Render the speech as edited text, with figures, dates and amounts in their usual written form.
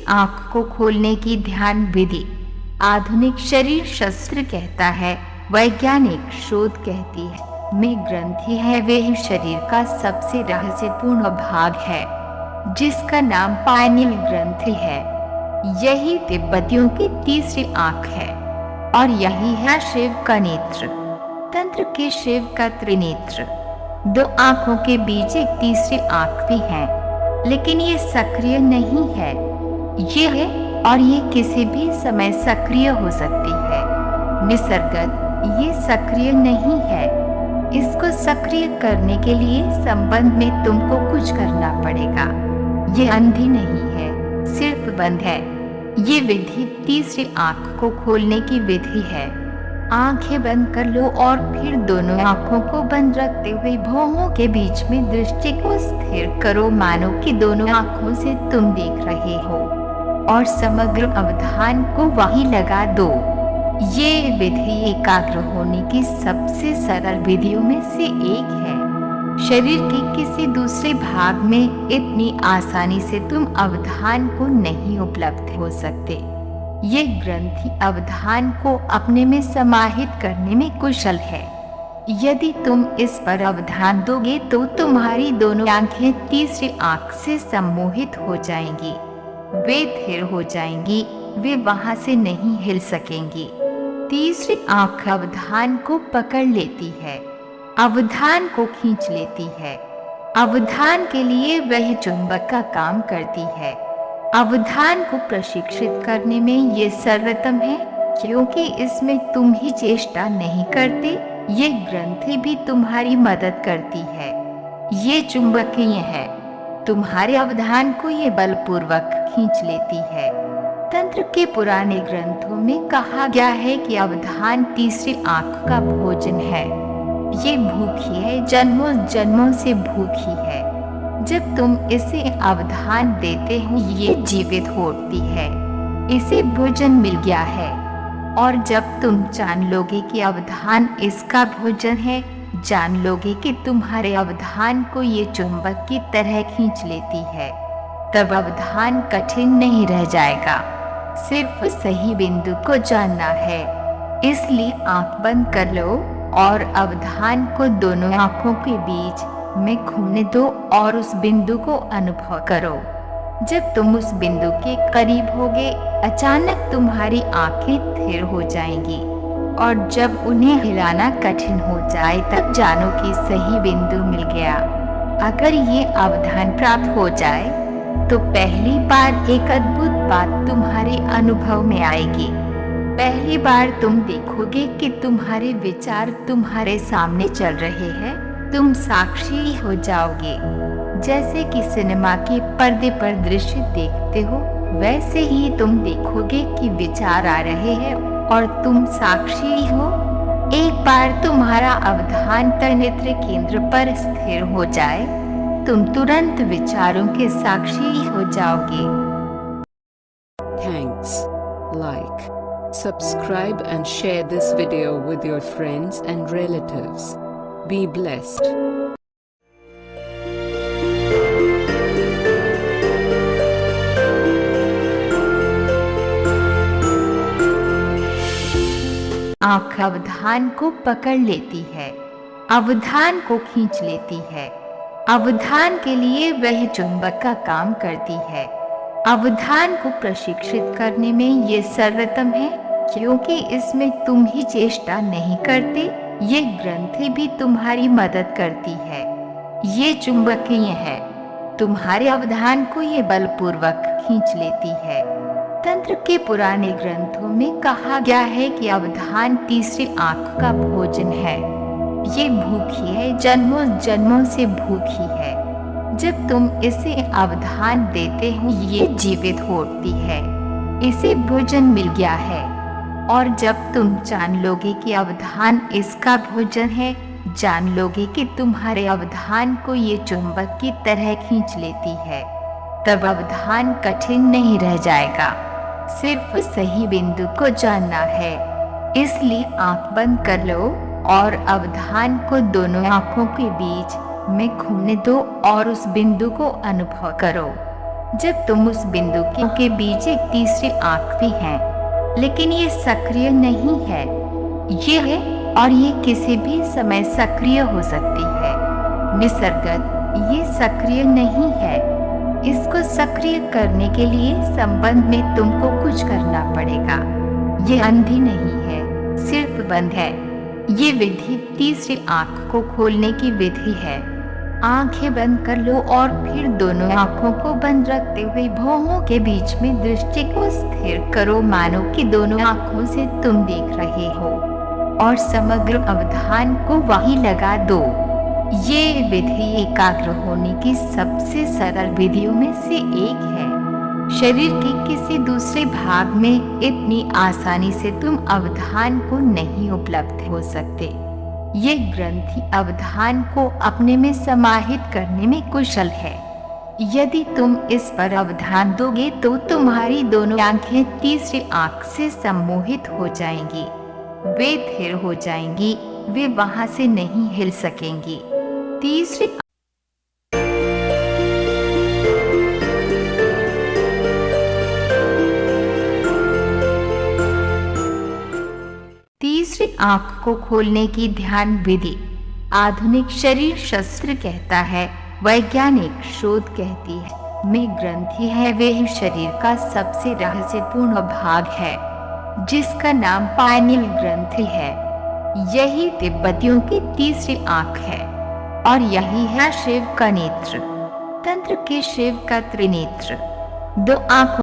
आंख को खोलने की ध्यान विधि। आधुनिक शरीर शास्त्र कहता है, वैज्ञानिक शोध कहती है, में ग्रंथि है वह शरीर का सबसे रहस्यपूर्ण भाग है, जिसका नाम पाइनियल ग्रंथि है। यही तिब्बतियों की तीसरी आंख है और यही है शिव का नेत्र। तंत्र के शिव का त्रिनेत्र। दो आंखों के बीच एक तीसरी आंख भी है, लेकिन ये सक्रिय नहीं है। ये है और ये किसी भी समय सक्रिय हो सकती है। निसर्गत ये सक्रिय नहीं है। इसको सक्रिय करने के लिए संबंध में तुमको कुछ करना पड़ेगा। ये अंधी नहीं है, सिर्फ बंद है। ये विधि तीसरी आंख को खोलने की विधि है। आंखें बंद कर लो और फिर दोनों आंखों को बंद रखते हुए भौहों के बीच में दृष्टि को स्थिर करो, मानो कि दोनों आंखों से तुम देख रहे हो और समग्र अवधान को वहीं लगा दो। ये विधि एकाग्र होने की सबसे सरल विधियों में से एक है। शरीर के किसी दूसरे भाग में इतनी आसानी से तुम अवधान को नहीं उपलब्ध हो सकते। ये ग्रंथि अवधान को अपने में समाहित करने में कुशल है। यदि तुम इस पर अवधान दोगे तो तुम्हारी दोनों आंखें तीसरी आंख से सम्मोहित हो जाएंगी। वे स्थिर हो जाएंगी, वे वहां से नहीं हिल सकेंगी। तीसरी आंख अवधान को पकड़ लेती है, अवधान को खींच लेती है। अवधान के लिए वह चुंबक का काम करती है। अवधान को प्रशिक्षित करने में ये सर्वोत्तम है, क्योंकि इसमें तुम ही चेष्टा नहीं करते, ये ग्रंथि भी तुम्हारी मदद करती है। ये चुंबकीय है, तुम्हारे अवधान को ये बलपूर्वक खींच लेती है। तंत्र के पुराने ग्रंथों में कहा गया है कि अवधान तीसरी आंख का भोजन है। ये भूखी है, जन्मों जन्मों से भूखी है। जब तुम इसे अवधान देते हो, ये जीवित होती है। इसे भोजन मिल गया है। और जब तुम जान लोगे कि अवधान इसका भोजन है, जान लोगे कि तुम्हारे अवधान को ये चुंबक की तरह खींच लेती है, तब अवधान कठिन नहीं रह जाएगा। सिर्फ सही बिंदु को जानना है। इसलिए आंख बंद कर लो और अवधान को दोनों आंखों के बीच में घूमने दो और उस बिंदु को अनुभव करो। जब तुम उस बिंदु के करीब होगे, अचानक तुम्हारी आंखें स्थिर हो जाएंगी और जब उन्हें हिलाना कठिन हो जाए, तब जानो कि सही बिंदु मिल गया। अगर ये अवधान प्राप्त हो जाए तो पहली बार एक अद्भुत बात तुम्हारे अनुभव में आएगी। पहली बार तुम देखोगे कि तुम्हारे विचार तुम्हारे सामने चल रहे हैं। तुम साक्षी हो जाओगे। जैसे कि सिनेमा के पर्दे पर दृश्य देखते हो, वैसे ही तुम देखोगे कि विचार आ रहे हैं और तुम साक्षी हो। एक बार तुम्हारा अवधान त्रिनेत्र केंद्र पर स्थिर हो जाए, तुम तुरंत विचारों के साक्षी हो जाओगे। Thanks. Like, subscribe and share this video with your friends and relatives. Be blessed. आंख अवधान को पकड़ लेती है, अवधान को खींच लेती है। अवधान के लिए वह चुंबक का काम करती है। अवधान को प्रशिक्षित करने में ये सर्वोत्तम है, क्योंकि इसमें तुम ही चेष्टा नहीं करते, ये ग्रंथि भी तुम्हारी मदद करती है। ये चुंबकीय है, तुम्हारे अवधान को ये बलपूर्वक खींच लेती है। तंत्र के पुराने ग्रंथों में कहा गया है कि अवधान तीसरी आंख का भोजन है। ये भूखी है, जन्मों जन्मों से भूखी है। जब तुम इसे अवधान देते हो, ये जीवित होती है। इसे भोजन मिल गया है। और जब तुम जान लोगे कि अवधान इसका भोजन है, जान लोगे कि तुम्हारे अवधान को ये चुंबक की तरह खींच लेती है, तब अवधान कठिन नहीं रह जाएगा। सिर्फ सही बिंदु को जानना है। इसलिए आंख बंद कर लो और अवधान को दोनों आंखों के बीच में घूमने दो और उस बिंदु को अनुभव करो। जब तुम उस बिंदु के बीच एक तीसरी आंख भी है, लेकिन ये सक्रिय नहीं है। ये है और ये किसी भी समय सक्रिय हो सकती है। निसर्गत ये सक्रिय नहीं है। इसको सक्रिय करने के लिए संबंध में तुमको कुछ करना पड़ेगा। ये अंधी नहीं है, सिर्फ बंद है। ये विधि तीसरी आंख को खोलने की विधि है। आंखें बंद कर लो और फिर दोनों आंखों को बंद रखते हुए भौहों के बीच में दृष्टि को स्थिर करो, मानो कि दोनों आंखों से तुम देख रहे हो और समग्र अवधान को वहीं लगा दो। ये विधि एकाग्र होने की सबसे सरल विधियों में से एक है। शरीर के किसी दूसरे भाग में इतनी आसानी से तुम अवधान को नहीं उपलब्ध हो सकते। ये ग्रंथि अवधान को अपने में समाहित करने में कुशल है। यदि तुम इस पर अवधान दोगे तो तुम्हारी दोनों आंखें तीसरी आंख से सम्मोहित हो जाएंगी। वे स्थिर हो जाएंगी, वे वहां से नहीं हिल सकेंगी। तीसरी आंख को खोलने की ध्यान विधि आधुनिक शरीर शास्त्र कहता है, वैज्ञानिक शोध कहती है, में ग्रंथि है वह शरीर का सबसे रहस्यपूर्ण भाग है, जिसका नाम पाइनियल ग्रंथि है। यही तिब्बतियों की तीसरी आंख है और यही है शिव का नेत्र। तंत्र के शिव का त्रिनेत्र। दो आंखों